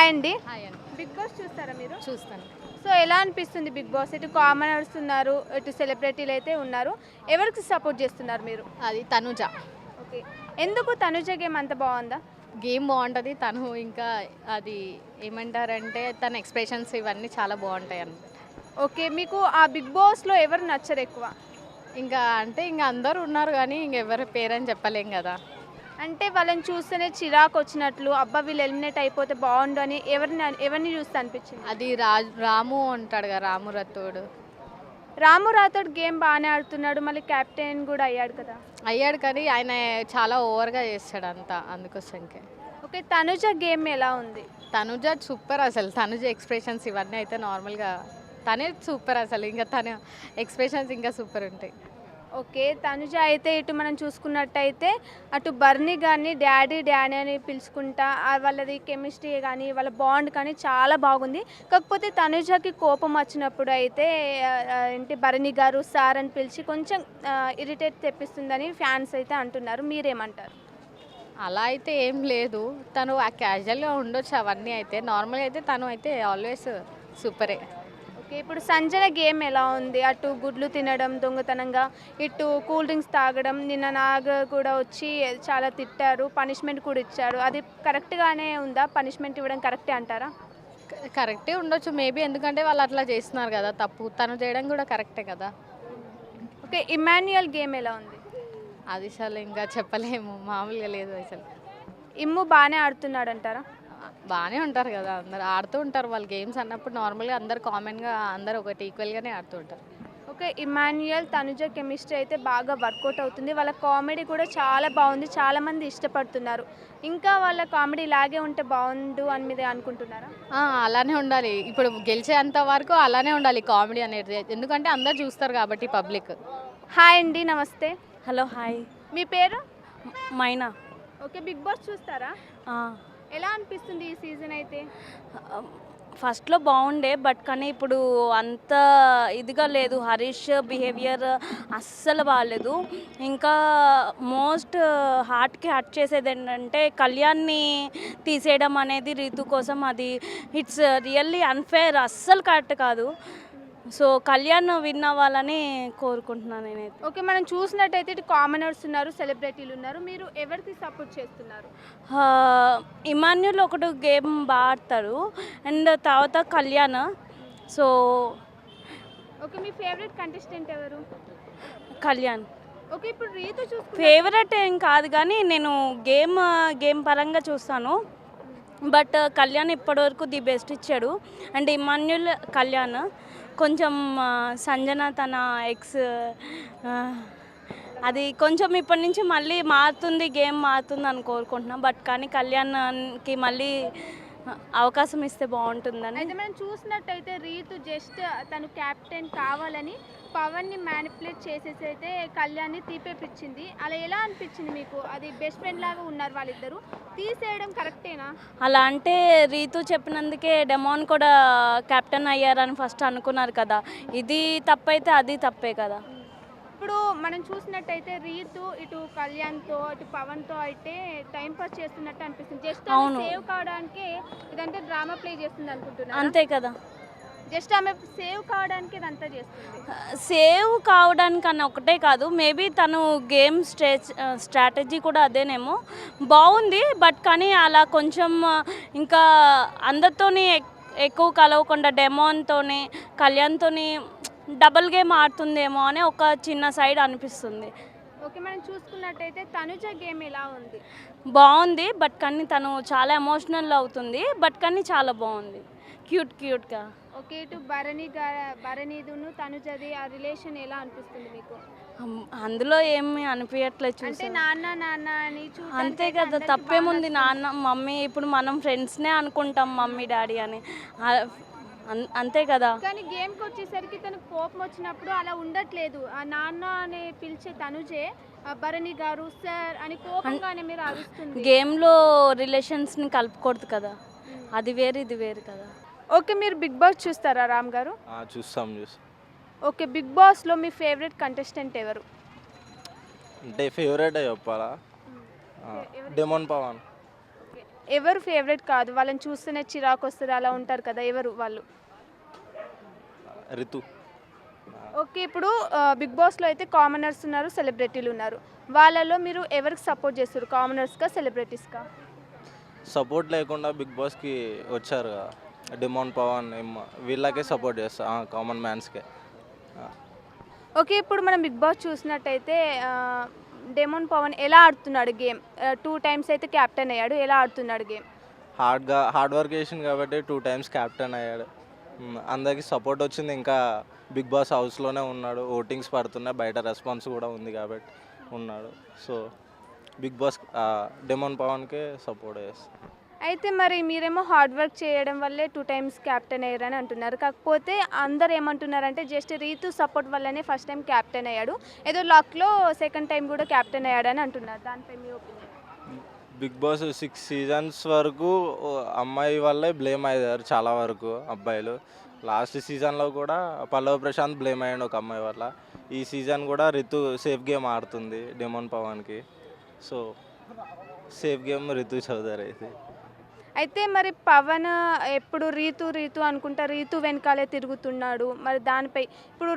Hi అండి. Hi అండి. Big boss చూస్తారా మీరు? చూస్తాను. సో ఎలా అనిపిస్తుంది బిగ్ బాస్? ఇటు కామనర్స్ ఉన్నారు, ఇటు సెలబ్రిటీలు అయితే ఉన్నారు. ఎవరికి సపోర్ట్ చేస్తున్నారు మీరు? అది తనుజ. ఓకే. ఎందుకు తనుజ గేమ్ అంత బాగుందా? గేమ్ బాగుంటుంది. తను ఇంకా అది ఏమంటారంటే తన ఎక్స్ప్రెషన్స్ ఇవన్నీ చాలా బాగుంటాయి అన్నమాట. ఓకే. మీకు ఆ బిగ్ బాస్లో ఎవరు నచ్చరు ఎక్కువ? ఇంకా అంటే ఇంకా అందరూ ఉన్నారు కానీ ఇంకెవరి పేరని చెప్పలేం కదా. అంటే వాళ్ళని చూస్తేనే చిరాకు వచ్చినట్లు, అబ్బా వీళ్ళు ఎలిమినేట్ అయిపోతే బాగుండు అని ఎవరిని చూస్తే అనిపించింది? అది రాము ఉంటాడు కదా, రాము రత్తోడు రాము రాథోడ్ గేమ్ బాగానే ఆడుతున్నాడు, మళ్ళీ కెప్టెన్ కూడా అయ్యాడు కదా. అయ్యాడు కానీ ఆయన చాలా ఓవర్గా చేస్తాడు అంతా, అందుకోసంకే. ఓకే. తనుజ గేమ్ ఎలా ఉంది? తనుజ సూపర్ అసలు. తనుజ ఎక్స్ప్రెషన్స్ ఇవన్నీ అయితే నార్మల్గా తనే సూపర్ అసలు. ఇంకా తన ఎక్స్ప్రెషన్స్ ఇంకా సూపర్ ఉంటాయి. ఓకే. తనుజ అయితే ఇటు మనం చూసుకున్నట్టయితే అటు బర్నీ గారిని డాడీ డాడీ అని పిలుచుకుంటా వాళ్ళది కెమిస్ట్రీ కానీ వాళ్ళ బాండ్ కానీ చాలా బాగుంది. కాకపోతే తనుజకి కోపం వచ్చినప్పుడు అయితే ఏంటి బర్నీ గారు సార్ అని పిలిచి కొంచెం ఇరిటేట్ తెప్పిస్తుందని ఫ్యాన్స్ అయితే అంటున్నారు. మీరేమంటారు? అలా అయితే ఏం లేదు. తను క్యాజువల్గా ఉండొచ్చు అవన్నీ. అయితే నార్మల్గా అయితే తను అయితే ఆల్వేస్ సూపరే. ఓకే. ఇప్పుడు సంజన గేమ్ ఎలా ఉంది? అటు గుడ్లు తినడం దొంగతనంగా, ఇటు కూల్ డ్రింక్స్ తాగడం, నిన్న నాగ్ కూడా వచ్చి చాలా తిట్టారు, పనిష్మెంట్ కూడా ఇచ్చారు. అది కరెక్ట్గానే ఉందా? పనిష్మెంట్ ఇవ్వడం కరెక్టే అంటారా? కరెక్టే ఉండొచ్చు మేబీ, ఎందుకంటే వాళ్ళు అట్లా చేస్తున్నారు కదా తప్పు. తను చేయడం కూడా కరెక్టే కదా. ఓకే. ఇమాన్యుయల్ గేమ్ ఎలా ఉంది? అది అసలు ఇంకా చెప్పలేము, మామూలుగా లేదు అసలు. ఇమ్ము బాగానే ఆడుతున్నాడు అంటారా? బాగానే ఉంటారు కదా, అందరు ఆడుతూ ఉంటారు. వాళ్ళు గేమ్స్ అన్నప్పుడు నార్మల్గా అందరు కామన్గా అందరు ఒకటి ఈక్వల్గానే ఆడుతూ ఉంటారు. ఓకే. ఇమాన్యుయల్ తనుజ కెమిస్ట్రీ అయితే బాగా వర్కౌట్ అవుతుంది. వాళ్ళ కామెడీ కూడా చాలా బాగుంది, చాలామంది ఇష్టపడుతున్నారు. ఇంకా వాళ్ళ కామెడీ ఇలాగే ఉంటే బాగుండు అని మీరు అనుకుంటున్నారా? అలానే ఉండాలి. ఇప్పుడు గెలిచేంత వరకు అలానే ఉండాలి కామెడీ అనేది, ఎందుకంటే అందరు చూస్తారు కాబట్టి పబ్లిక్. హాయ్ అండి, నమస్తే. Hello hi. మీ పేరు? మైనా. ఓకే. బిగ్ బాస్ చూస్తారా? ఎలా అనిపిస్తుంది ఈ సీజన్ అయితే? ఫస్ట్లో బాగుండే బట్ కానీ ఇప్పుడు అంత ఇదిగా లేదు. హరీష్ బిహేవియర్ అస్సలు బాగాలేదు. ఇంకా మోస్ట్ హార్ట్కి హర్ట్ చేసేది ఏంటంటే కళ్యాణ్ని తీసేయడం అనేది రీతు కోసం. అది ఇట్స్ రియల్లీ అన్ఫేర్, అస్సలు కరెక్ట్ కాదు. సో కళ్యాణ్ విన్ అవ్వాలని కోరుకుంటున్నాను నేనైతే. ఓకే. మనం చూసినట్టయితే ఇటు కామనర్స్ ఉన్నారు, సెలబ్రిటీలు ఉన్నారు. మీరు ఎవరికి సపోర్ట్ చేస్తున్నారు? ఇమాన్యుల్ ఒకటి గేమ్ బాగా ఆడతాడు అండ్ తర్వాత కళ్యాణ్. So okay. మీ ఫేవరెట్ కంటెస్టెంట్ ఎవరు? కళ్యాణ్. ఓకే. ఇప్పుడు రీతు చూసుకుంటే ఫేవరెట్ ఏం కాదు కానీ నేను గేమ్ పరంగా చూస్తాను. బట్ కళ్యాణ్ ఇప్పటివరకు ది బెస్ట్ ఇచ్చాడు. అండ్ ఇమాన్యుల్ కళ్యాణ్ కొంచెం సంజన తన ఎక్స్ అది కొంచెం ఇప్పటి నుంచి మళ్ళీ మారుతుంది, గేమ్ మారుతుంది అని కోరుకుంటున్నాం. బట్ కానీ కళ్యాణ్కి మళ్ళీ అవకాశం ఇస్తే బాగుంటుందని. అయితే మనం చూసినట్టయితే రీతు జస్ట్ తను క్యాప్టెన్ కావాలని పవన్ని మ్యానిపులేట్ చేసేసి అయితే కళ్యాణ్ని తీపేపించింది. అలా ఎలా అనిపించింది మీకు? అది బెస్ట్ ఫ్రెండ్ లాగా ఉన్నారు వాళ్ళిద్దరు, తీసేయడం కరెక్టేనా? అలా అంటే రీతు చెప్పినందుకే డెమాన్ కూడా కెప్టెన్ అయ్యారని ఫస్ట్ అనుకున్నారు కదా. ఇది తప్పైతే అది తప్పే కదా. ఇప్పుడు మనం చూసినట్టయితే రీతు ఇటు కళ్యాణ్తో ఇటు పవన్తో అయితే టైం పాస్ చేస్తున్నట్టు అనిపిస్తుంది. జస్ట్ సేవ్ కావడానికి ఇదంతా డ్రామా ప్లే చేస్తుంది అనుకుంటున్నాను. అంతే కదా. జస్ట్ ఆమె సేవ్ కావడానికి ఇదంతా చేస్తుంది. సేవ్ కావడానికి అన్న ఒకటే కాదు, మేబీ తను గేమ్ స్ట్రాటజీ కూడా అదేనేమో. బాగుంది బట్ కానీ అలా కొంచెం ఇంకా అందరితోని ఎక్కువ కలవకుండా డెమోన్తోని కళ్యాణ్తోని డబుల్ గేమ్ ఆడుతుందేమో అని ఒక చిన్న సైడ్ అనిపిస్తుంది. ఓకే. మనం చూసుకున్నట్టయితే తనుజ గేమ్ ఎలా ఉంది? బాగుంది బట్ కానీ తను చాలా ఎమోషనల్ అవుతుంది. బట్ కానీ చాలా బాగుంది, క్యూట్గా. ఓకే. ఇటు భరణిదును తనుజది ఆ రిలేషన్ ఎలా అనిపిస్తుంది మీకు? అందులో ఏమి అనిపించట్లేదు అంటే చూసి. నాన్న అని అంతే కదా, తప్పేముంది. నాన్న మమ్మీ, ఇప్పుడు మనం ఫ్రెండ్స్నే అనుకుంటాం మమ్మీ డాడీ అని, అంతే కదా. కానీ గేమ్కి వచ్చేసరికి తనకు కోపం వచ్చినప్పుడు అలా ఉండట్లేదు. ఆ నాన్న అని పిలిచే తనుజే భరణి గారు సార్ అని కోపంగానే మీరు అరుస్తుంది. గేమ్లో రిలేషన్స్ని కలుపుకూడదు కదా, అది వేరు ఇది వేరు కదా. ఓకే. మీరు బిగ్ బాస్ చూస్తారా రామ్ గారు? చూస్తాం. ఓకే. బిగ్ బాస్లో మీ ఫేవరెట్ కంటెస్టెంట్ ఎవరు? అంటే ఫేవరెట్ చెప్పాలా? డెమోన్ పవన్. ఎవరు ఫేవరెట్ కాదు, వాళ్ళని చూస్తేనే చిరాకు వస్తుంది అలా ఉంటారు కదా, ఎవరు వాళ్ళు? రితు. ఓకే, ఇప్పుడు బిగ్ బాస్లో అయితే కామనర్స్ ఉన్నారు, సెలబ్రిటీలు ఉన్నారు. వాళ్ళలో మీరు ఎవరికి సపోర్ట్ చేస్తారు, కామనర్స్కా సెలబ్రిటీస్కా? సపోర్ట్ లేకుండా బిగ్ బాస్కి వచ్చారు కదా, డిమాండ్ పవన్ వీళ్ళకే సపోర్ట్ చేస్తా, కామన్ మ్యాన్స్కే. ఓకే, ఇప్పుడు మనం బిగ్ బాస్ చూసినట్టయితే డెమోన్ పవన్ ఎలా ఆడుతున్నాడు గేమ్? 2 టైమ్స్ అయితే క్యాప్టెన్ అయ్యాడు, ఎలా ఆడుతున్నాడు గేమ్? హార్డ్ వర్క్ చేసింది కాబట్టి 2 టైమ్స్ క్యాప్టెన్ అయ్యాడు. అందరికి సపోర్ట్ వచ్చింది. ఇంకా బిగ్ బాస్ హౌస్లోనే ఉన్నాడు, ఓటింగ్స్ పడుతున్నాయి, బయట రెస్పాన్స్ కూడా ఉంది కాబట్టి ఉన్నాడు. సో బిగ్ బాస్ డెమోన్ పవన్కే సపోర్ట్ చేస్తాను. అయితే మరి మీరేమో హార్డ్ వర్క్ చేయడం వల్లే 2 టైమ్స్ క్యాప్టెన్ అయ్యారని అంటున్నారు. కాకపోతే అందరు ఏమంటున్నారంటే జస్ట్ రీతు సపోర్ట్ వల్లనే ఫస్ట్ టైం క్యాప్టెన్ అయ్యాడు, ఏదో లక్లో సెకండ్ టైం కూడా క్యాప్టెన్ అయ్యాడని అంటున్నారు. దానిపై మీ ఒపీనియన్? బిగ్ బాస్ 6 సీజన్స్ వరకు అమ్మాయి వల్లే బ్లేమ్ అయ్యారు చాలా వరకు అబ్బాయిలు. లాస్ట్ సీజన్లో కూడా పల్లవ్ ప్రశాంత్ బ్లేమ్ అయ్యాడు ఒక అమ్మాయి వల్ల. ఈ సీజన్ కూడా రితు సేఫ్ గేమ్ ఆడుతుంది డెమోన్ పవన్కి. So safe game Ritu Chowdary అయితే. అయితే మరి పవన్ ఎప్పుడు రీతు రీతు అనుకుంటా రీతు వెనకాలే తిరుగుతున్నాడు. మరి దానిపై ఇప్పుడు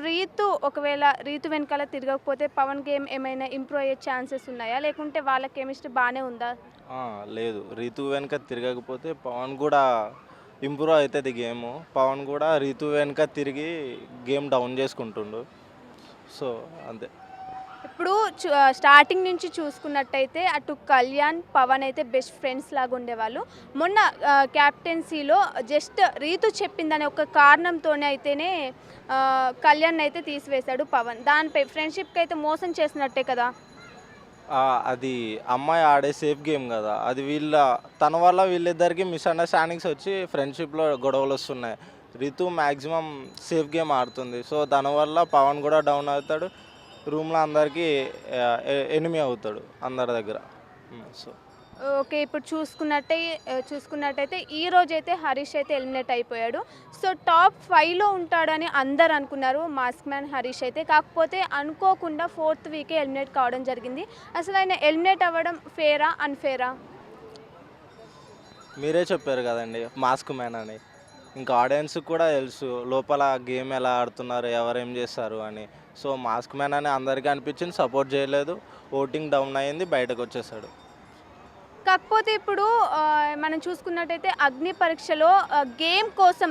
ఒకవేళ రీతు వెనకాల తిరగకపోతే పవన్ గేమ్ ఏమైనా ఇంప్రూవ్ అయ్యే ఛాన్సెస్ ఉన్నాయా, లేకుంటే వాళ్ళ కెమిస్ట్రీ బాగానే ఉందా? లేదు, రీతు వెనుక తిరగకపోతే పవన్ కూడా ఇంప్రూవ్ అవుతుంది గేమ్. పవన్ కూడా రీతు వెనుక తిరిగి గేమ్ డౌన్ చేసుకుంటుండు. సో అంతే. ఇప్పుడు స్టార్టింగ్ నుంచి చూసుకున్నట్టయితే అటు కళ్యాణ్ పవన్ అయితే బెస్ట్ ఫ్రెండ్స్ లాగా ఉండేవాళ్ళు. మొన్న క్యాప్టెన్సీలో జస్ట్ రీతు చెప్పిందనే ఒక కారణంతోనే అయితేనే కళ్యాణ్ అయితే తీసివేశాడు పవన్. దానిపై ఫ్రెండ్షిప్కి అయితే మోసం చేసినట్టే కదా. అది అమ్మాయి ఆడే సేఫ్ గేమ్ కదా, అది తన వల్ల వీళ్ళిద్దరికి మిస్అండర్స్టాండింగ్స్ వచ్చి ఫ్రెండ్షిప్లో గొడవలు వస్తున్నాయి. రితు మ్యాక్సిమం సేఫ్ గేమ్ ఆడుతుంది. సో దానివల్ల పవన్ కూడా డౌన్ అవుతాడు, రూమ్లో అందరికీ ఎనిమి అవుతాడు అందరి దగ్గర. సో ఓకే, ఇప్పుడు చూసుకున్నట్టయితే ఈ రోజైతే హరీష్ అయితే ఎలిమినేట్ అయిపోయాడు. సో టాప్ 5లో ఉంటాడని అందరు అనుకున్నారు మాస్క్ మ్యాన్ హరీష్ అయితే. కాకపోతే అనుకోకుండా 4th వీకే ఎలిమినేట్ కావడం జరిగింది. అసలు ఆయన ఎలిమినేట్ అవ్వడం ఫేరా అన్ఫేరా? మీరే చెప్పారు కదండి మాస్క్ మ్యాన్ అని. ఇంకా ఆడియన్స్కి కూడా తెలుసు లోపల గేమ్ ఎలా ఆడుతున్నారు, ఎవరేం చేస్తారు అని. సో మాస్క్ మ్యాన్ అని అందరికీ అనిపించింది, సపోర్ట్ చేయలేదు, ఓటింగ్ డౌన్ అయ్యింది, బయటకు వచ్చేసాడు. కాకపోతే ఇప్పుడు మనం చూసుకున్నట్టయితే అగ్ని పరీక్షలో గేమ్ కోసం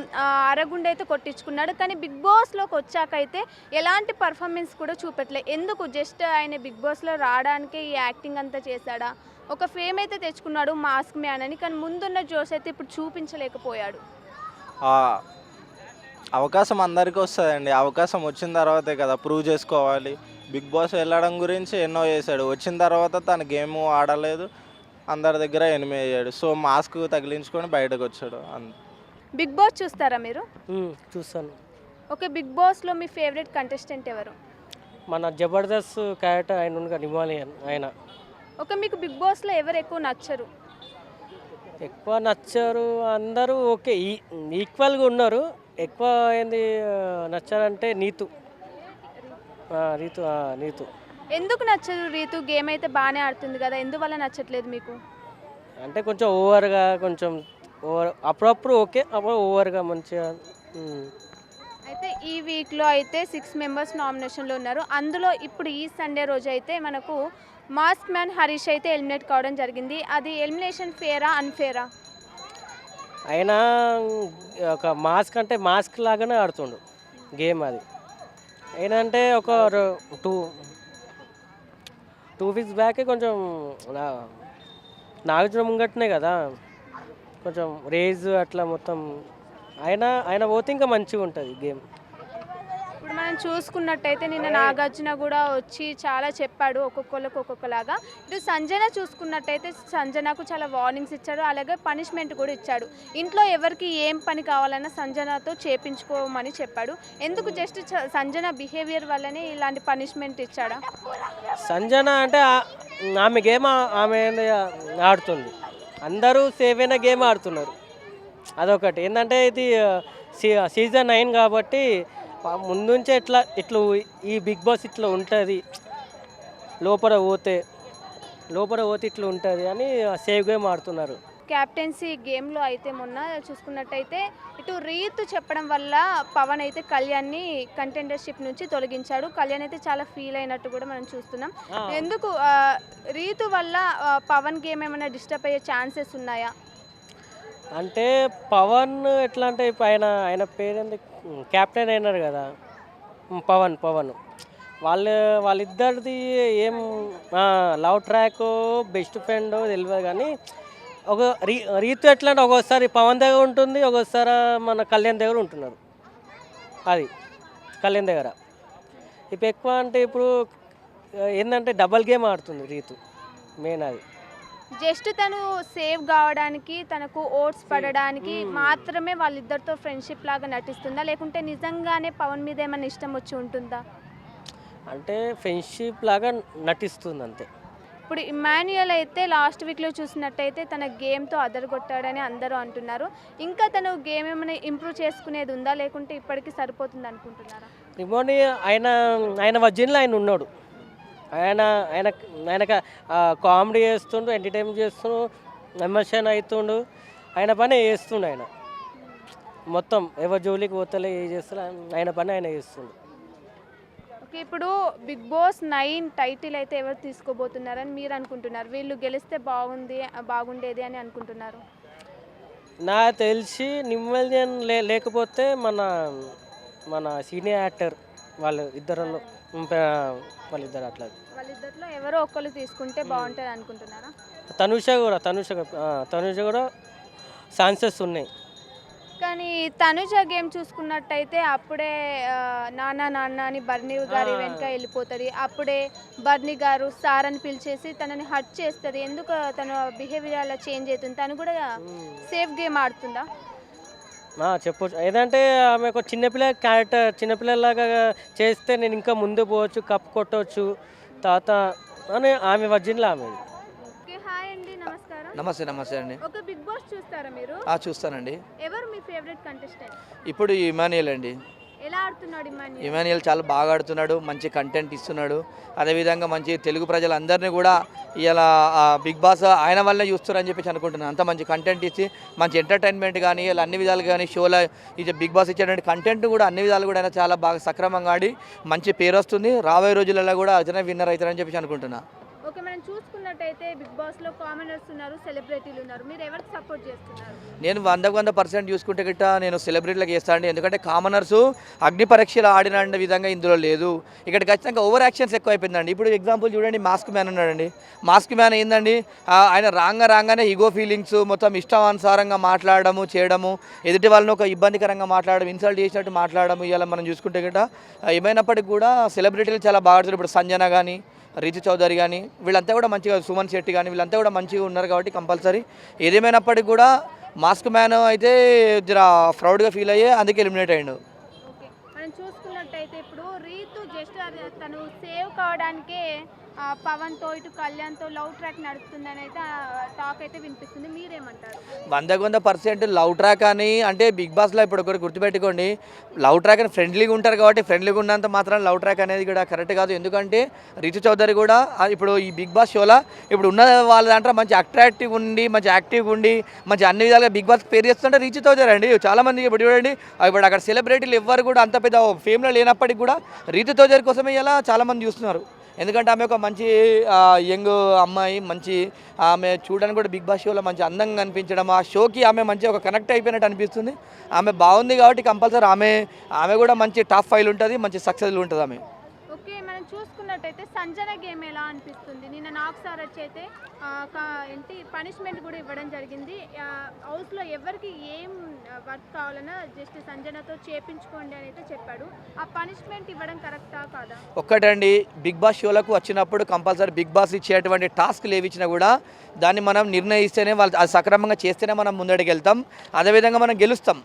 అరగుండె అయితే కొట్టించుకున్నాడు. కానీ బిగ్ బాస్లోకి వచ్చాకైతే ఎలాంటి పర్ఫార్మెన్స్ కూడా చూపెట్టలే. ఎందుకు? జస్ట్ ఆయన బిగ్ బాస్లో రావడానికి ఈ యాక్టింగ్ అంతా చేశాడా? ఒక ఫేమ్ అయితే తెచ్చుకున్నాడు మాస్క్ మ్యాన్ అని, కానీ ముందున్న జోస్ అయితే ఇప్పుడు చూపించలేకపోయాడు. అవకాశం అందరికీ వస్తుందండి, అవకాశం వచ్చిన తర్వాతే కదా ప్రూవ్ చేసుకోవాలి. బిగ్ బాస్ వెళ్ళడం గురించి ఎన్నో చేశాడు, వచ్చిన తర్వాత తన గేమ్ ఆడలేదు, అందరి దగ్గర ఎనిమి అయ్యాడు. సో మాస్క్ తగిలించుకొని బయటకు వచ్చాడు. బిగ్ బాస్ చూస్తారా మీరు? చూస్తాను. ఓకే, బిగ్ బాస్లో మీ ఫేవరెట్ కంటెస్టెంట్ ఎవరు? మన జబర్దస్త్ క్యారెక్టర్ ఆయన ఉండగా హిమాలయన్ ఆయన. ఓకే, మీకు బిగ్ బాస్లో ఎవరు ఎక్కువ నచ్చరు? ఎక్కువ నచ్చారు అందరూ ఓకే, ఈక్వల్గా ఉన్నారు. ఎక్కువ ఏంది నచ్చారంటే నీతు. నీతు ఎందుకు నచ్చదు? రీతు గేమ్ అయితే బాగానే ఆడుతుంది కదా, ఎందువల్ల నచ్చట్లేదు మీకు? అంటే కొంచెం ఓవర్గా, కొంచెం ఓవర్, అప్పుడప్పుడు ఓకే, అప్పుడు ఓవర్గా మంచిగా. అయితే ఈ వీక్లో అయితే 6 మెంబర్స్ నామినేషన్లో ఉన్నారు. అందులో ఇప్పుడు ఈ సండే రోజు అయితే మనకు మాస్క్ మ్యాన్ హరీష్ అయితే ఎలిమినేట్ కావడం జరిగింది. అది ఎలిమినేషన్ ఫేరా అన్ఫేరా? అయినా ఒక మాస్క్ అంటే మాస్క్ లాగానే ఆడుతుండు గేమ్. అది ఏంటంటే ఒక 2 వీక్స్ బ్యాకే కొంచెం నాగార్జున ముంగట్నే కదా, కొంచెం రేజ్ అట్లా మొత్తం ఆయన పోతే ఇంకా మంచిగా ఉంటుంది గేమ్. ఇప్పుడు మనం చూసుకున్నట్టయితే నిన్న నాగార్జున కూడా వచ్చి చాలా చెప్పాడు, ఒక్కొక్కరికి ఒక్కొక్కలాగా. ఇటు సంజన చూసుకున్నట్టయితే సంజనకు చాలా వార్నింగ్స్ ఇచ్చాడు, అలాగే పనిష్మెంట్ కూడా ఇచ్చాడు. ఇంట్లో ఎవరికి ఏం పని కావాలన్నా సంజనతో చేపించుకోమని చెప్పాడు. ఎందుకు? జస్ట్ సంజన బిహేవియర్ వల్లనే ఇలాంటి పనిష్మెంట్ ఇచ్చాడా? సంజన అంటే ఆమె గేమ్ ఆమె ఆడుతుంది, అందరూ సేవ్ అయిన గేమ్ ఆడుతున్నారు. అదొకటి. ఏంటంటే ఇది సీజన్ 9 కాబట్టి ముందుంచే ఇట్లా ఈ బిగ్ బాస్ ఇట్లా ఉంటుంది, లోపల పోతే ఇట్లా ఉంటుంది అని సేవ్ గేమ్ ఆడుతున్నారు. క్యాప్టెన్సీ గేమ్లో అయితే మొన్న చూసుకున్నట్టయితే ఇటు రీతు చెప్పడం వల్ల పవన్ అయితే కళ్యాణ్ని కంటెండర్షిప్ నుంచి తొలగించాడు. కళ్యాణ్ అయితే చాలా ఫీల్ అయినట్టు కూడా మనం చూస్తున్నాం. ఎందుకు రీతు వల్ల పవన్ గేమ్ ఏమైనా డిస్టర్బ్ అయ్యే ఛాన్సెస్ ఉన్నాయా? అంటే పవన్ ఎట్లా అంటే ఇప్పుడు ఆయన పేరేంది క్యాప్టెన్ అయినారు కదా, పవన్ వాళ్ళిద్దరిది ఏం లవ్ ట్రాక్ బెస్ట్ ఫ్రెండ్ తెలియదు. కానీ ఒక రీతు ఎట్లా అంటే ఒక్కోసారి పవన్ దగ్గర ఉంటుంది, ఒక్కోసారి మన కళ్యాణ్ దగ్గర ఉంటున్నారు. అది కళ్యాణ్ దగ్గర ఇప్పుడు ఎక్కువ అంటే ఇప్పుడు ఏంటంటే డబల్ గేమ్ ఆడుతుంది రీతు, మెయిన్ అది. జస్ట్ తను సేవ్ కావడానికి, తనకు ఓట్స్ పడడానికి మాత్రమే వాళ్ళిద్దరితో ఫ్రెండ్షిప్ లాగా నటిస్తుందా, లేకుంటే నిజంగానే పవన్ మీద ఏమైనా ఇష్టం వచ్చి ఉంటుందా? అంటే ఫ్రెండ్షిప్ లాగా నటిస్తుంది అంతే. ఇప్పుడు ఇమాన్యుయల్ అయితే లాస్ట్ వీక్లో చూసినట్టయితే తన గేమ్తో అదరగొట్టాడని అందరూ అంటున్నారు. ఇంకా తను గేమ్ ఏమైనా ఇంప్రూవ్ చేసుకునేది ఉందా, లేకుంటే ఇప్పటికీ సరిపోతుంది అనుకుంటున్నారా? రిమోని ఆయన వజ్జిన్లో ఆయన ఉన్నాడు. ఆయన కామెడీ చేస్తుండు, ఎంటర్టైన్మెంట్ చేస్తుండు, ఎమోషన్ అవుతుండు, ఆయన పని చేస్తుండు. ఆయన మొత్తం ఎవరి జోలికి పోతలే ఏ చేస్తా ఆయన పని ఆయన చేస్తుండు. ఓకే, ఇప్పుడు బిగ్ బాస్ 9 టైటిల్ అయితే ఎవరు తీసుకోబోతున్నారని మీరు అనుకుంటున్నారు? వీళ్ళు గెలిస్తే బాగుండేది అని అనుకుంటున్నారు? నాకు తెలిసి నిమ్మల్జన్ లేకపోతే మన సీనియర్ యాక్టర్ వాళ్ళిద్దరు అట్లా వాళ్ళిద్దరిలో ఎవరో ఒకళ్ళు తీసుకుంటే బాగుంటుంది అనుకుంటున్నారా? తనుష కూడా ఛాన్సెస్ ఉన్నాయి. కానీ తనుజ గేమ్ చూసుకున్నట్టయితే అప్పుడే నాన్న అని బర్నీ గారి వెనక వెళ్ళిపోతుంది. అప్పుడే బర్నీ గారు సార్ అని పిలిచేసి తనని హర్ట్ చేస్తుంది. ఎందుకు తన బిహేవియర్ అలా చేంజ్ అవుతుంది? తను కూడా సేఫ్ గేమ్ ఆడుతుందా? చెప్పొచ్చు. ఏదంటే ఆమె ఒక చిన్నపిల్లలాగా చేస్తే నేను ఇంకా ముందు పోవచ్చు, కప్పు కొట్టవచ్చు తాత అని ఆమె వర్జిన్లో ఆమె. హాయ్ అండి, నమస్కారం. నమస్తే అండి. ఒక బిగ్ బాస్ చూస్తారా మీరు? చూస్తానండి. ఎవరు మీ ఫేవరెట్ కంటెస్టెంట్? ఇప్పుడు ఇమాన్యుయల్ అండి. ఎలా ఆడుతున్నాడు ఇమాన్యుయల్? చాలా బాగా ఆడుతున్నాడు, మంచి కంటెంట్ ఇస్తున్నాడు. అదేవిధంగా మంచి తెలుగు ప్రజలందరినీ కూడా ఇలా బిగ్ బాస్ ఆయన వల్లే చూస్తారని చెప్పేసి అనుకుంటున్నాను. అంత మంచి కంటెంట్ ఇచ్చి మంచి ఎంటర్టైన్మెంట్ కానీ ఇలా అన్ని విధాలు కానీ షోలో ఇది బిగ్ బాస్ ఇచ్చేటువంటి కంటెంట్ కూడా అన్ని విధాలు కూడా ఆయన చాలా బాగా సక్రమంగా ఆడి మంచి పేరు వస్తుంది. రాబోయే రోజులలో కూడా అతనే విన్నర్ అవుతారని చెప్పేసి అనుకుంటున్నా. ఓకే, మనం చూసుకున్నట్టయితే బిగ్ బాస్లో కామనర్స్ ఉన్నారు, సెలబ్రిటీలు ఉన్నారు. మీరు ఎవరికి సపోర్ట్ చేస్తున్నారు? నేను 100% చూసుకుంటే గిట్ట నేను సెలబ్రిటీలకు చేస్తానండి. ఎందుకంటే కామనర్స్ అగ్ని పరీక్షలు ఆడిన విధంగా ఇందులో లేదు. ఇక్కడ ఖచ్చితంగా ఓవర్ యాక్షన్స్ ఎక్కువ అయిపోయిందండి. ఇప్పుడు ఎగ్జాంపుల్ చూడండి, మాస్క్ మ్యాన్ ఉన్నాడండి. మాస్క్ మ్యాన్ ఏందండి, ఆయన రాగానే ఈగో ఫీలింగ్స్ మొత్తం ఇష్టానుసారంగా మాట్లాడము చేయడము, ఎదుటి వాళ్ళని ఒక ఇబ్బందికరంగా మాట్లాడడం, ఇన్సల్ట్ చేసినట్టు మాట్లాడము. ఇలా మనం చూసుకుంటే గిట్ట ఏమైనప్పటికీ కూడా సెలబ్రిటీలు చాలా బాగా ఆడుతున్నారు. ఇప్పుడు సంజన కానీ, రితు చౌదరి కానీ వీళ్ళంతా కూడా మంచిగా, సుమన్ శెట్టి కానీ వీళ్ళంతా కూడా మంచిగా ఉన్నారు. కాబట్టి కంపల్సరీ ఏదేమైనప్పటికీ కూడా మాస్క్ మ్యాన్ అయితే జర ప్రౌడ్గా ఫీల్ అయ్యే అందుకే ఎలిమినేట్ అయ్యాడు. ఓకే, మనం చూసుకున్నట్టయితే ఇప్పుడు రీతు జస్ట్ తను సేవ్ కావడానికే పవన్తో ఇటు కళ్యాణ్తో లవ్ ట్రాక్ నడుపుతుందని అయితే టాక్ అయితే వినిపిస్తుంది. మీరేమంటారు? 100% లవ్ ట్రాక్ అని అంటే బిగ్ బాస్లో ఇప్పుడు ఒకటి గుర్తుపెట్టుకోండి, లవ్ ట్రాక్ అని ఫ్రెండ్లీగా ఉంటారు కాబట్టి ఫ్రెండ్లీగా ఉన్నంత మాత్రం లవ్ ట్రాక్ అనేది కూడా కరెక్ట్ కాదు. ఎందుకంటే రితు చౌదరి కూడా ఇప్పుడు ఈ బిగ్ బాస్ షోలో ఇప్పుడు ఉన్న వాళ్ళ దాంట్లో మంచి అట్రాక్టివ్ ఉండి, మంచి యాక్టివ్గా ఉండి, మంచి అన్ని విధాలుగా బిగ్ బాస్ పేరు చేస్తుంటే రితు చౌదరి అండి. చాలామంది ఇప్పుడు చూడండి, ఇప్పుడు అక్కడ సెలబ్రిటీలు ఎవ్వరు కూడా అంత పెద్ద ఫేమ్లో లేనప్పటికీ కూడా రితు చౌదరి కోసమే ఇలా చాలామంది చూస్తున్నారు. ఎందుకంటే ఆమె ఒక మంచి యంగ్ అమ్మాయి, మంచి ఆమె చూడడానికి కూడా బిగ్ బాస్ షోలో మంచి అందంగా అనిపించడం, ఆ షోకి ఆమె మంచి ఒక కనెక్ట్ అయిపోయినట్టు అనిపిస్తుంది. ఆమె బాగుంది కాబట్టి కంపల్సరీ ఆమె కూడా మంచి టాప్ 5 ఉంటుంది, మంచి సక్సెస్ఫుల్ ఉంటుంది ఆమె. ఓకే, మనం చూసుకున్నట్టయితే సంజన గేమ్ ఎలా అనిపిస్తుంది? నిన్న నాకు సార్ వచ్చి అయితే ఏంటి పనిష్మెంట్ కూడా ఇవ్వడం జరిగింది. హౌస్లో ఎవరికి ఏం వర్క్ కావాలన్నా జస్ట్ సంజనతో చేపించుకోండి అని అయితే చెప్పాడు. ఆ పనిష్మెంట్ ఇవ్వడం కరెక్టా కాదా? ఒక్కటండి, బిగ్ బాస్ షోలకు వచ్చినప్పుడు కంపల్సరీ బిగ్ బాస్ ఇచ్చేటువంటి టాస్క్లు ఏవి ఇచ్చినా కూడా దాన్ని మనం నిర్ణయిస్తేనే వాళ్ళు అది సక్రమంగా చేస్తేనే మనం ముందడికి వెళ్తాం, అదేవిధంగా మనం గెలుస్తాం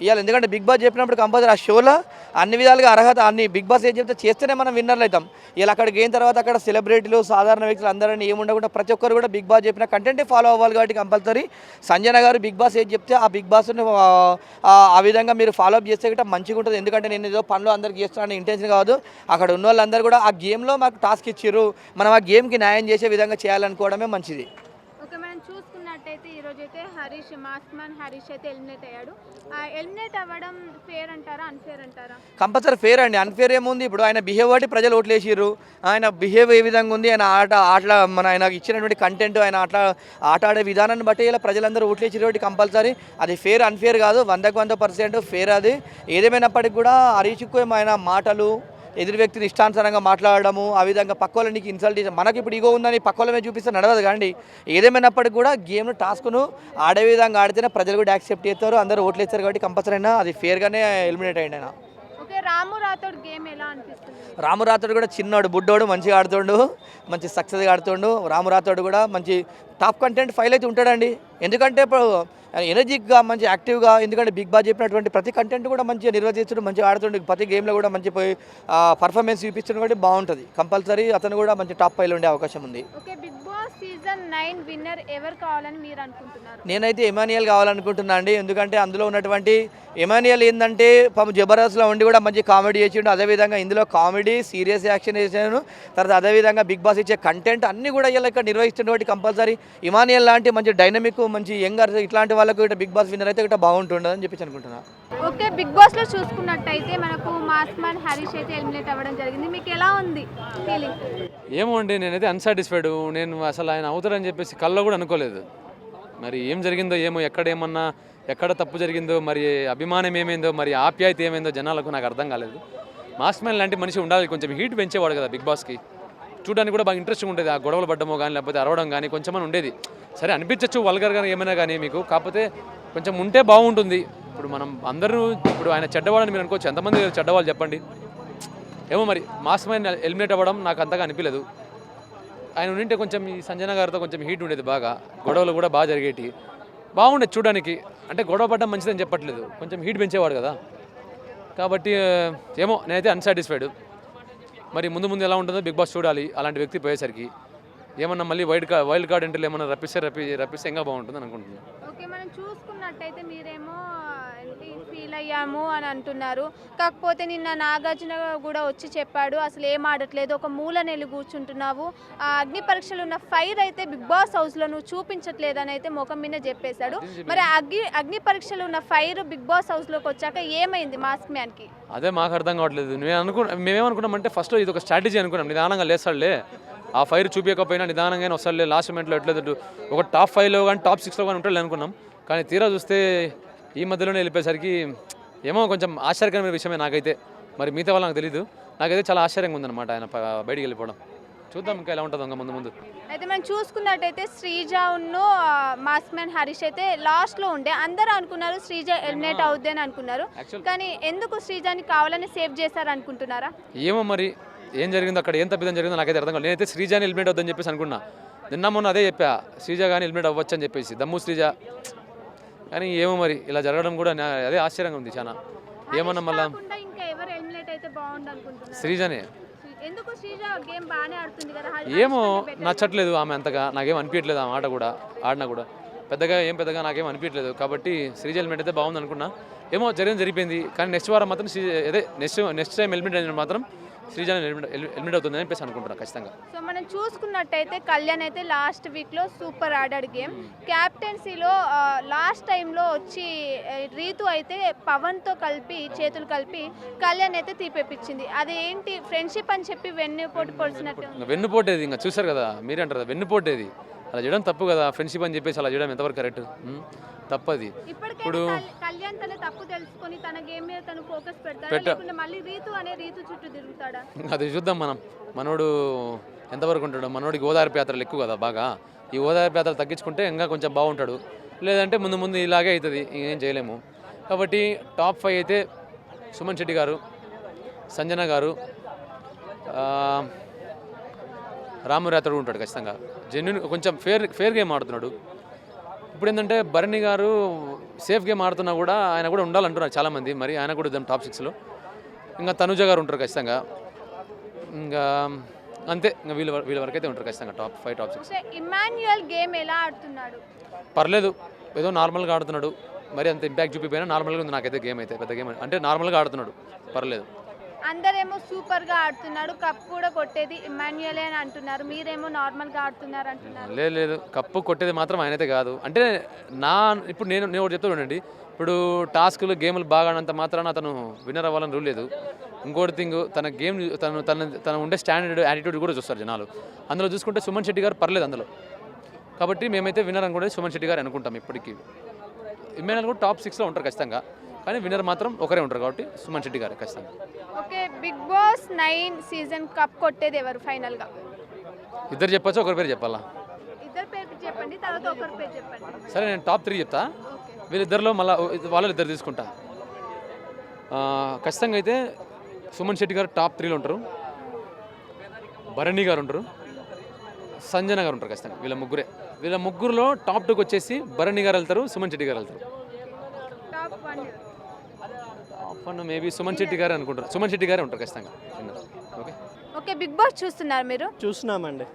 ఇవ్వాలి. ఎందుకంటే బిగ్ బాస్ చెప్పినప్పుడు కంపల్సరీ ఆ షోలో అన్ని విధాలుగా అర్హత అన్ని బిగ్ బాస్ ఏం చెప్తే చేస్తేనే మనం విన్నర్లు అవుతాం. ఇలా అక్కడికి అయిన తర్వాత అక్కడ సెలబ్రిటీలు, సాధారణ వ్యక్తులు అందరినీ ఏముండకుండా ప్రతి ఒక్కరు కూడా బిగ్ బాస్ చెప్పిన కంటెంటే ఫాలో అవ్వాలి. కాబట్టి కంపల్సరీ సంజన గారు బిగ్ బాస్ ఏం చెప్తే ఆ బిగ్ బాస్ని ఆ విధంగా మీరు ఫాలో అప్ చేస్తే కూడా మంచిగా ఉంటుంది. ఎందుకంటే నేను ఏదో పనులు అందరికి చేస్తున్నాను ఇంటెన్షన్ కాదు, అక్కడ ఉన్న వాళ్ళందరూ కూడా ఆ గేమ్లో మాకు టాస్క్ ఇచ్చారు, మనం ఆ గేమ్కి న్యాయం చేసే విధంగా చేయాలనుకోవడమే మంచిది. ఓకే, మనం చూసుకున్నట్టయితే ఈరోజు అయితే హరీష్ మాస్క్ మ్యాన్ హరీష్ అయితే ఎలిమినేట్ అయ్యాడు. ఎలిమినేట్ అవ్వడం ఫేర్ అంటారా అన్ఫేర్ అంటారా? కంపల్సరీ ఫేర్ అండి. అన్ఫేర్ ఏముంది, ఇప్పుడు ఆయన బిహేవ్ బట్టి ప్రజలు ఓట్లు వేసిర్రు. ఆయన బిహేవ్ ఏ విధంగా ఉంది, ఆయన ఆయన ఇచ్చినటువంటి కంటెంట్, ఆయన ఆట ఆడే విధానాన్ని బట్టి ఇలా ప్రజలందరూ ఓట్లు వేసిర్రు కాబట్టి కంపల్సరీ అది ఫేర్ అన్ఫేర్ కాదు, 100% ఫేర్. అది ఏదేమైనప్పటికీ కూడా హరీష్కు ఆయన మాటలు ఎదురు వ్యక్తిని ఇష్టానుసారంగా మాట్లాడడము, ఆ విధంగా పక్క వాళ్ళకి ఇన్సల్ట్ చేసి మనకి ఇప్పుడు ఈగో ఉందని పక్క వాళ్ళ మీద చూపిస్తే నడవదు కానీ ఏదేమైనప్పటికీ కూడా గేమ్ను టాస్క్ను ఆడే విధంగా ఆడితేనే ప్రజలు కూడా యాక్సెప్ట్ చేస్తారు, అందరూ ఓట్లు వేస్తారు కాబట్టి కంపల్సరీ అయినా అది ఫేర్గానే ఎలిమినేట్ అయ్యింది ఆయన. ఓకే, రాము రాథోడ్ గేమ్ ఎలా అనిపిస్తుంది? రాము రాథోడ్ కూడా చిన్నోడు బుడ్డోడు మంచిగా ఆడుతుండు, మంచి సక్సెస్గా ఆడుతుండు. రాము రాథోడ్ కూడా మంచి టాప్ కంటెంట్ ఫైల్ అయితే ఉంటాడండి. ఎందుకంటే ఇప్పుడు ఎనర్జిక్గా మంచి యాక్టివ్గా, ఎందుకంటే బిగ్ బాస్ చెప్పినటువంటి ప్రతి కంటెంట్ కూడా మంచిగా నిర్వహిస్తుండు, మంచిగా ఆడుతుండు, ప్రతి గేమ్లో కూడా మంచి పర్ఫార్మెన్స్ చూపిస్తుండు కాబట్టి బాగుంటుంది. కంపల్సరీ అతను కూడా మంచి టాప్ ఫైల్ ఉండే అవకాశం ఉంది. Okay, Bigg Boss season 9 winner ఎవరు కావాలని మీరు అనుకుంటున్నారు? నేనైతే ఎమాన్యుయల్ కావాలనుకుంటున్నా అండి. ఎందుకంటే అందులో ఉన్నటువంటి ఎమాన్యుయల్ ఏంటంటే పాపం జబర్దస్త్లో ఉండి కూడా మంచి కామెడీ చేసిండు, అదేవిధంగా ఇందులో కామెడీ సీరియస్ యాక్షన్ చేసాను, తర్వాత అదేవిధంగా బిగ్ బాస్ ఇచ్చే కంటెంట్ అన్నీ కూడా ఇలా ఇక్కడ నిర్వహిస్తున్న కాబట్టి కంపల్సరీ ఎమాన్యుయల్ లాంటి మంచి డైనమిక్ మంచి యంగర్ ఇట్లాంటి వాళ్ళకు ఇట్లా బిగ్ బాస్ విన్నర్ అయితే ఇక్కడ బాగుంటుండదని చెప్పి అనుకుంటున్నాను. ఓకే, బిగ్ బాస్లో చూసుకున్నట్టయితే మనకు మాస్క్ మ్యాన్ హరీష్ అయితే ఎలిమినేట్ అవ్వడం జరిగింది. మీకు ఎలా ఉంది ఫీలింగ్? ఏమో అండి, నేనైతే అన్సాటిస్ఫైడ్. నేను అసలు ఆయన అవుతారని చెప్పేసి కల్లో కూడా అనుకోలేదు. మరి ఏం జరిగిందో ఏమో, ఎక్కడ తప్పు జరిగిందో, మరి అభిమానం ఏమైందో, మరి ఆప్యాయత ఏమైందో జనాలకు నాకు అర్థం కాలేదు. మాస్క్ మ్యాన్ లాంటి మనిషి ఉండాలి, కొంచెం హీట్ పెంచేవాడు కదా బిగ్ బాస్కి. చూడడానికి కూడా బాగా ఇంట్రెస్టింగ్ ఉంటుంది, ఆ గొడవలు పడ్డమో కానీ లేకపోతే అరవడం కానీ కొంచెం ఉండేది. సరే అనిపించవచ్చు వల్గర్గా ఏమైనా కానీ మీకు, కాకపోతే కొంచెం ఉంటే బాగుంటుంది. ఇప్పుడు మనం అందరూ ఇప్పుడు ఆయన చెడ్డవాడని మీరు అనుకోవచ్చు, ఎంతమంది చెడ్డవాళ్ళు చెప్పండి. ఏమో మరి మాస్క్ మ్యాన్ ఎలిమినేట్ అవ్వడం నాకు అంతగా అనిపించలేదు. ఆయన ఉంటే కొంచెం ఈ సంజన గారితో కొంచెం హీట్ ఉండేది, బాగా గొడవలు కూడా బాగా జరిగేటి, బాగుండేది చూడడానికి. అంటే గొడవ పడ్డం మంచిదని చెప్పట్లేదు, కొంచెం హీట్ పెంచేవాడు కదా. కాబట్టి ఏమో నేనైతే అన్సాటిస్ఫైడ్. మరి ముందు ఎలా ఉంటుందో బిగ్ బాస్ చూడాలి. అలాంటి వ్యక్తి పోయేసరికి ఏమన్నా మళ్ళీ వైల్డ్ కార్డ్ ఎంట్రీలు ఏమన్నా రప్పిస్తే ఇంకా బాగుంటుంది అనుకుంటున్నాను. ఓకే, మనం చూసుకున్నట్టయితే మీరేమో ఫీల్ అయ్యాము అని అంటున్నారు. కాకపోతే నిన్న నాగార్జున కూడా వచ్చి చెప్పాడు అసలు ఏం ఆడట్లేదు, ఒక మూల నెల్లి కూర్చుంటున్నావు, ఆ అగ్ని పరీక్షలు ఉన్న ఫైర్ అయితే బిగ్ బాస్ హౌస్లో నువ్వు చూపించట్లేదు అని అయితే ముఖం మీద చెప్పేశాడు. మరి అగ్ని పరీక్షలు ఉన్న ఫైర్ బిగ్ బాస్ హౌస్లోకి వచ్చాక ఏమైంది మాస్క్ మ్యాన్కి? అదే మాకు అర్థం కావట్లేదు. మేమేమనుకున్నామంటే ఫస్ట్ ఇది ఒక స్ట్రాటజీ అనుకున్నాం, నిదానంగా లేస్తాడులే, ఆ ఫైర్ చూపించకపోయినా నిదానంగానే వస్తాడులే, లాస్ట్ మినిట్లో ఎట్లేదు ఒక టాప్ 5లో కానీ టాప్ 6లో కానీ ఉంటాడు అనుకున్నాం. కానీ తీరా చూస్తే ఈ మధ్యలోనే వెళ్ళిపోయేసరికి ఏమో కొంచెం ఆశ్చర్యకరమైన విషయమే నాకైతే. మరి మిగతా వాళ్ళు నాకు తెలీదు, నాకైతే చాలా ఆశ్చర్యంగా ఉందన్నమాట ఆయన బయటికి వెళ్ళిపోవడం. చూద్దాం ఇంకా ఎలా ఉంటుందో ఇంకా ముందు. అయితే మనం చూసుకున్నట్టయితే శ్రీజ ఉన్ను మాస్క్ మ్యాన్ హరీష్ అయితే లాస్ట్లో ఉండే, అందరూ అనుకున్నారు శ్రీజ ఎలిమినేట్ అవుద్ది అని అనుకున్నారు. కానీ ఎందుకు శ్రీజాని కావాలని సేవ్ చేశారు అనుకుంటున్నారా? ఏమో మరి ఏం జరిగిందో అక్కడ, ఏం తప్పిదం జరిగిందో నాకైతే అర్థం కాదు. నేనైతే శ్రీజాని ఎలిమినేట్ అవుద్దని చెప్పేసి అనుకున్నా. నిన్న మొన్న అదే చెప్పా, శ్రీజ కానీ ఎలిమినేట్ అవ్వచ్చు అని చెప్పేసి, దమ్ము శ్రీజ. కానీ ఏమో మరి ఇలా జరగడం కూడా అదే ఆశ్చర్యంగా ఉంది చాలా. ఏమన్నా మళ్ళీ ఇంకా ఎవరు ఎలిమినేట్ అయితే బాగుండు అనుకుంటున్నారు? శ్రీజనే. ఎందుకు శ్రీజ గేమ్ బాగానే ఆడుతుంది కదా? ఏమో నచ్చట్లేదు ఆమె అంతగా, నాకేం అనిపించట్లేదు ఆమె ఆట కూడా ఆడినా కూడా పెద్దగా నాకేం అనిపించట్లేదు. కాబట్టి శ్రీజ ఎలిమినేట్ అయితే బాగుంది అనుకున్నా. ఏమో జరిగిపోయింది. కానీ నెక్స్ట్ వారం మాత్రం నెక్స్ట్ టైం ఎలిమినేట్ అయిన మాత్రం శ్రీజ ఎలిమినేట్ అవుతుందని చెప్పేసి అనుకుంటున్నాను ఖచ్చితంగా. సో మనం చూసుకున్నట్టయితే కళ్యాణ్ అయితే లాస్ట్ వీక్లో సూపర్ ఆడాడు గేమ్. క్యాప్టెన్సీలో లాస్ట్ టైంలో వచ్చి రీతు అయితే పవన్తో చేతులు కలిపి కళ్యాణ్ అయితే తీపెప్పించింది. అది ఏంటి ఫ్రెండ్షిప్ అని చెప్పి వెన్నుపోటు పొడిచినట్టు. వెన్నుపోటేది ఇంకా చూసారు కదా మీరే అంటారు కదా, వెన్నుపోటేది అలా చేయడం తప్పు కదా. ఫ్రెండ్షిప్ అని చెప్పేసి అలా చేయడం ఎంతవరకు కరెక్ట్? తప్పది. ఇప్పుడు కళ్యాణ్ తన తప్పు తెలుసుకొని తన గేమ్ మీద తను ఫోకస్ పెడతాడా, మళ్ళీ రీతు చుట్టూ తిరుగుతాడా? అది చూద్దాం మనం. మనోడు ఎంతవరకు ఉంటాడు, మనోడికి ఓదార్పు యాత్రలు ఎక్కువ కదా బాగా. ఈ ఓదార్పు యాత్రలు తగ్గించుకుంటే ఇంకా కొంచెం బాగుంటాడు. లేదంటే ముందు ఇలాగే అవుతుంది, ఇంకేం చేయలేము. కాబట్టి టాప్ 5 అయితే సుమన్ శెట్టి గారు, సంజన గారు, రాము రాథోడ్ ఉంటాడు ఖచ్చితంగా. జెన్యున్ కొంచెం ఫేర్ గేమ్ ఆడుతున్నాడు. ఇప్పుడు ఏంటంటే భరణి గారు సేఫ్ గేమ్ ఆడుతున్నా కూడా ఆయన కూడా ఉండాలంటున్నారు చాలామంది. మరి ఆయన కూడా ఇద్దాం టాప్ 6లో. ఇంకా తనుజ గారు ఉంటారు ఖచ్చితంగా. ఇంకా అంతే, ఇంకా వీళ్ళ వరకు అయితే ఉంటారు ఖచ్చితంగా టాప్ 5 టాప్ 6. ఇమాన్యుయల్ గేమ్ ఎలా ఆడుతున్నాడు? పర్లేదు, ఏదో నార్మల్గా ఆడుతున్నాడు. మరి అంత ఇంపాక్ట్ చూపిపోయినా నార్మల్గా ఉంది నాకైతే. గేమ్ అయితే పెద్ద గేమ్ అంటే నార్మల్గా ఆడుతున్నాడు, పర్లేదు. అందరేమో సూపర్గా ఆడుతున్నాడు, కప్ కూడా కొట్టేది ఇమాన్యుయలే అని అంటున్నారు, మీరేమో నార్మల్గా ఆడుతున్నారు అంటున్నారు. లేదు కప్పు కొట్టేది మాత్రం ఆయనైతే కాదు. అంటే ఇప్పుడు నేను ఒకటి చెప్తా చూడండి, ఇప్పుడు టాస్కులు గేమ్లు బాగా ఆడినంత మాత్రాన అతను విన్నర్ అవ్వాలని రూల్ లేదు. ఇంకోటి థింగ్, తన గేమ్ తన ఉండే స్టాండర్డ్ యాటిట్యూడ్ కూడా చూస్తారు జనాలు. అందులో చూసుకుంటే సుమన్ శెట్టి గారు పర్లేదు అందులో. కాబట్టి మేమైతే విన్నర్ అనుకుంటే సుమన్ శెట్టి గారు అనుకుంటాం ఇప్పటికీ. ఇమ్మాన్యుయల్ కూడా టాప్ 6లో ఉంటారు ఖచ్చితంగా, కానీ విన్నర్ మాత్రం ఒకరే ఉంటారు కాబట్టి సుమన్ శెట్టి గారు ఖచ్చితంగా. Okay, Bigg Boss 9 season cup కొట్టేది ఎవరు ఫైనల్గా? ఇద్దరు చెప్పొచ్చు, ఒకరి పేరు చెప్పాలా? ఇద్దరు పేరు చెప్పండి, తర్వాత ఒకరి పేరు చెప్పండి. సరే, నేను టాప్ 3 చెప్తా. వీళ్ళిద్దరిలో మళ్ళీ వాళ్ళు ఇద్దరు తీసుకుంటా. ఖచ్చితంగా అయితే సుమన్ శెట్టి గారు టాప్ 3లో ఉంటారు, భరణి గారు ఉంటారు, సంజన గారు ఉంటారు ఖచ్చితంగా. వీళ్ళ ముగ్గురులో టాప్ 2కి వచ్చేసి భరణి గారు వెళ్తారు, సుమన్ శెట్టి గారు వెళ్తారు. Top 1 top 1 maybe Suman Shetty గారు అనుకుంటారు. సుమన్ శెట్టి గారే ఉంటారు ఖచ్చితంగా. ఓకే ఓకే, బిగ్ బాస్ చూస్తున్నారు మీరు? చూస్తున్నామండి.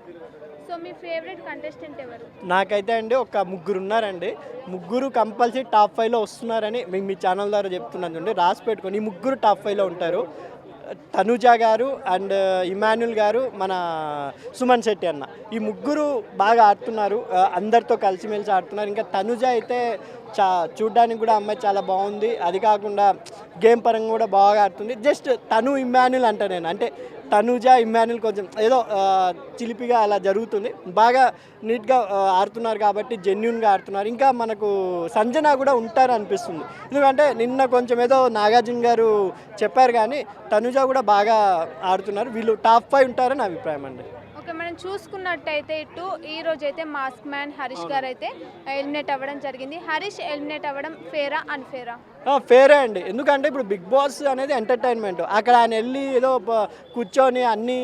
సో మీ ఫేవరెట్ కంటెస్టెంట్ ఎవరు? నాకైతే అండి ఒక ముగ్గురు ఉన్నారండి. ముగ్గురు కంపల్సరీ టాప్ 5లో వస్తున్నారని మీకు మీ ఛానల్ ద్వారా చెప్తున్నాను చూడండి, రాసి పెట్టుకొని. ఈ ముగ్గురు టాప్ 5లో ఉంటారు. తనుజ గారు అండ్ ఇమాన్యుల్ గారు, మన సుమన్ శెట్టి అన్న, ఈ ముగ్గురు బాగా ఆడుతున్నారు, అందరితో కలిసిమెలిసి ఆడుతున్నారు. ఇంకా తనుజ అయితే చూడ్డానికి కూడా అమ్మాయి చాలా బాగుంది. అది కాకుండా గేమ్ పరంగా కూడా బాగా ఆడుతుంది. జస్ట్ తను ఇమాన్యుల్ అంట నేను, అంటే తనుజ ఇమాన్యుల్ కొంచెం ఏదో చిలిపిగా అలా జరుగుతుంది. బాగా నీట్గా ఆడుతున్నారు కాబట్టి జెన్యున్గా ఆడుతున్నారు. ఇంకా మనకు సంజన కూడా ఉంటారు అనిపిస్తుంది, ఎందుకంటే నిన్న కొంచెం ఏదో నాగార్జున గారు చెప్పారు, కానీ తనుజ కూడా బాగా ఆడుతున్నారు. వీళ్ళు టాప్ 5 ఉంటారని అభిప్రాయం అండి. ఓకే, మనం చూసుకున్నట్టయితే ఈ రోజు అయితే మాస్క్ మ్యాన్ హరీష్ గారు అయితే ఎలిమినేట్ అవ్వడం జరిగింది. హరీష్ ఎలిమినేట్ అవ్వడం ఫేరా అన్ఫేరా? ఫేరే అండి, ఎందుకంటే ఇప్పుడు బిగ్ బాస్ అనేది ఎంటర్టైన్మెంట్. అక్కడ ఆయన వెళ్ళి ఏదో కూర్చొని అన్ని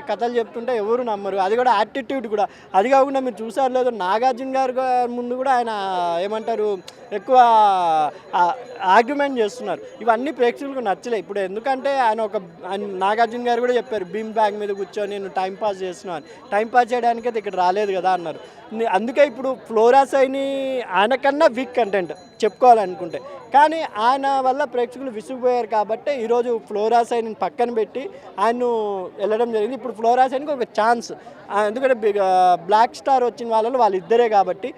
కథలు చెప్తుంటే ఎవరు నమ్మరు. అది కూడా యాటిట్యూడ్ కూడా. అది కాకుండా మీరు చూసారు లేదు, నాగార్జున గారు ముందు కూడా ఆయన ఏమంటారు ఎక్కువ ఆర్గ్యుమెంట్ చేస్తున్నారు. ఇవన్నీ ప్రేక్షకులకు నచ్చలే ఇప్పుడు. ఎందుకంటే ఆయన నాగార్జున గారు కూడా చెప్పారు, బీమ్ బ్యాగ్ మీద కూర్చొని నేను టైంపాస్ చేస్తున్నాను అని. టైంపాస్ చేయడానికి అయితే ఇక్కడ రాలేదు కదా అన్నారు. అందుకే ఇప్పుడు ఫ్లోరాసైని ఆయనకన్నా వీక్ కంటెంట్ చెప్పుకోవాలనుకుంటే, కానీ ఆయన వల్ల ప్రేక్షకులు విసిగిపోయారు కాబట్టి ఈరోజు ఫ్లోరాసైని పక్కన పెట్టి ఆయన్ను వెళ్ళడం జరిగింది. ఇప్పుడు ఫ్లోరాసైన్కి ఒక ఛాన్స్, ఎందుకంటే బ్లాక్ స్టార్ వచ్చిన వాళ్ళు ఇద్దరే కాబట్టి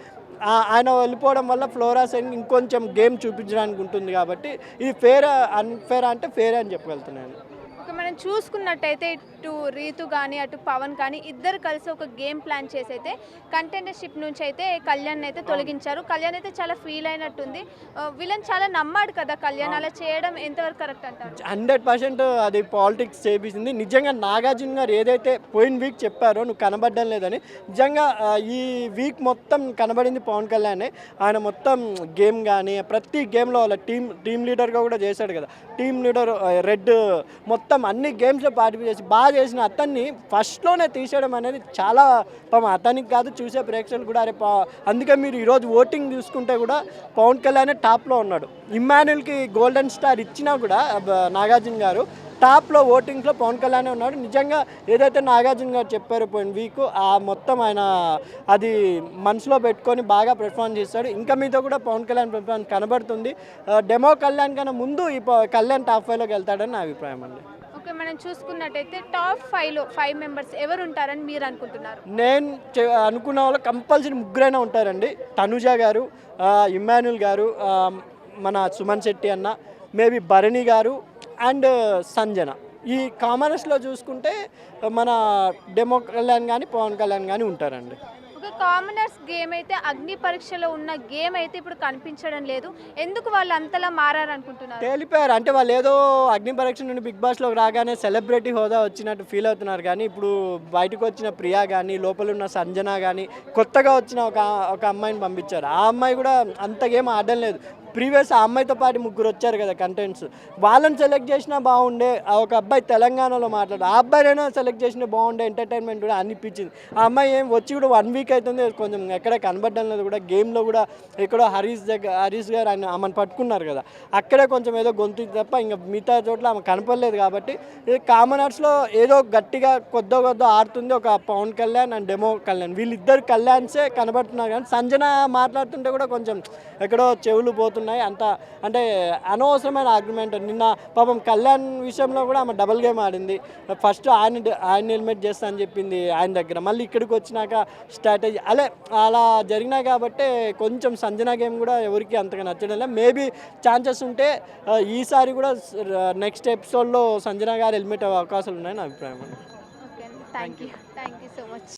ఆయన వెళ్ళిపోవడం వల్ల ఫ్లోరాసైన్ ఇంకొంచెం గేమ్ చూపించడానికి ఉంటుంది. కాబట్టి ఇది ఫేర్ అన్ఫేర్ అంటే ఫేర్ అని చెప్పగలుగుతున్నాను. ఓకే, మనం చూసుకున్నట్టయితే ఇటు రీతు కానీ అటు పవన్ కానీ ఇద్దరు కలిసి ఒక గేమ్ ప్లాన్ చేసి అయితే కంటెండర్షిప్ నుంచి అయితే కళ్యాణ్ అయితే తొలగించారు. కళ్యాణ్ అయితే చాలా ఫీల్ అయినట్టుంది. వీళ్ళని చాలా నమ్మాడు కదా కళ్యాణ్, అలా చేయడం ఎంతవరకు కరెక్ట్ అంటారు? 100% అది పాలిటిక్స్ చేపించింది. నిజంగా నాగార్జున గారు ఏదైతే పోయిన వీక్ చెప్పారో నువ్వు కనబడడం లేదని, నిజంగా ఈ వీక్ మొత్తం కనబడింది పవన్ కళ్యాణ్. ఆయన మొత్తం గేమ్ కానీ ప్రతి గేమ్లో వాళ్ళ టీమ్ లీడర్గా కూడా చేశాడు కదా. టీమ్ లీడర్ రెడ్ మొత్తం అన్ని గేమ్స్లో పార్టిసిపేట్ చేసి బాగా చేసిన అతన్ని ఫస్ట్లోనే తీసేయడం అనేది చాలా అతనికి కాదు, చూసే ప్రేక్షకులు కూడా. అరే అందుకే మీరు ఈరోజు ఓటింగ్ చూసుకుంటే కూడా పవన్ కళ్యాణ్ టాప్లో ఉన్నాడు. ఇమ్మాన్యుల్కి గోల్డెన్ స్టార్ ఇచ్చినా కూడా నాగార్జున గారు టాప్లో ఓటింగ్స్లో పవన్ కళ్యాణ్ ఉన్నాడు. నిజంగా ఏదైతే నాగార్జున గారు చెప్పారో పోయిన వీక్, ఆ మొత్తం ఆయన అది మనసులో పెట్టుకొని బాగా పెర్ఫార్మ్ చేస్తాడు. ఇంకా మీతో కూడా పవన్ కళ్యాణ్ పెర్ఫార్మెన్స్ కనబడుతుంది. డెమో కళ్యాణ్ కన్నా ముందు ఈ కళ్యాణ్ టాప్ 5లోకి వెళ్తాడని నా అభిప్రాయం అండి. ఓకే, మనం చూసుకున్నట్టయితే టాప్ 5లో 5 మెంబర్స్ ఎవరు ఉంటారని మీరు అనుకుంటున్నారు? నేను అనుకున్న వాళ్ళు కంపల్సరీ ముగ్గురైనా ఉంటారండి. తనుజ గారు, ఇమ్మాన్యుల్ గారు, మన సుమన్ శెట్టి అన్న, మేబీ భరణి గారు అండ్ సంజన. ఈ కామనర్స్లో చూసుకుంటే మన డెమో కళ్యాణ్ కానీ పవన్ కళ్యాణ్ కానీ ఉంటారండి. ఒక కామనర్స్ గేమ్ అయితే అగ్ని పరీక్షలో ఉన్న గేమ్ అయితే ఇప్పుడు కనిపించడం లేదు. ఎందుకు వాళ్ళు అంతలా మారారనుకుంటున్నారు? తేలిపోయారు. అంటే వాళ్ళు ఏదో అగ్ని పరీక్ష నుండి బిగ్ బాస్లోకి రాగానే సెలబ్రిటీ హోదా వచ్చినట్టు ఫీల్ అవుతున్నారు. కానీ ఇప్పుడు బయటకు వచ్చిన ప్రియా కానీ లోపల ఉన్న సంజన కానీ కొత్తగా వచ్చిన ఒక అమ్మాయిని పంపించారు. ఆ అమ్మాయి కూడా అంత గేమ్ ఆడడం లేదు. ప్రీవియస్ ఆ అమ్మాయితో పాటు ముగ్గురు వచ్చారు కదా కంటెంట్స్, వాళ్ళని సెలెక్ట్ చేసినా బాగుండే. ఒక అబ్బాయి తెలంగాణలో మాట్లాడు, ఆ అబ్బాయినైనా సెలెక్ట్ చేసినా బాగుండే, ఎంటర్టైన్మెంట్ కూడా అనిపించింది. ఆ అమ్మాయి ఏం వచ్చి కూడా 1 వీక్ అవుతుంది, కొంచెం ఎక్కడ కనబడడం లేదు కూడా. గేమ్లో కూడా ఎక్కడో హరీష్ గారు ఆమెను పట్టుకున్నారు కదా, అక్కడే కొంచెం ఏదో గొంతు తప్ప ఇంకా మిగతా చోట్ల ఆమె కనపడలేదు. కాబట్టి కామనర్స్లో ఏదో గట్టిగా కొద్ది ఆడుతుంది ఒక పవన్ కళ్యాణ్ అండ్ డెమో కళ్యాణ్. వీళ్ళిద్దరు కళ్యాణ్సే కనబడుతున్నారు. కానీ సంజన మాట్లాడుతుంటే కూడా కొంచెం ఎక్కడో చెవులు పోతున్నాయి. ఉన్నాయి. అంత అంటే అనవసరమైన ఆర్గ్యుమెంట్. నిన్న పాపం కళ్యాణ్ విషయంలో కూడా ఆమె డబుల్ గేమ్ ఆడింది. ఫస్ట్ ఆయన హెల్మెట్ చేస్తా అని చెప్పింది ఆయన దగ్గర, మళ్ళీ ఇక్కడికి వచ్చినాక స్ట్రాటజీ అలా జరిగినాయి. కాబట్టి కొంచెం సంజన గేమ్ కూడా ఎవరికి అంతగా నచ్చడం లేదు. మేబీ ఛాన్సెస్ ఉంటే ఈసారి కూడా నెక్స్ట్ ఎపిసోడ్లో సంజన గారు హెల్మెట్ అవకాశాలు ఉన్నాయని నా అభిప్రాయం. ఓకే అండి, thank you so much.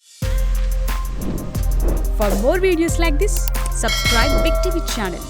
For more videos like this, subscribe Big TV channel.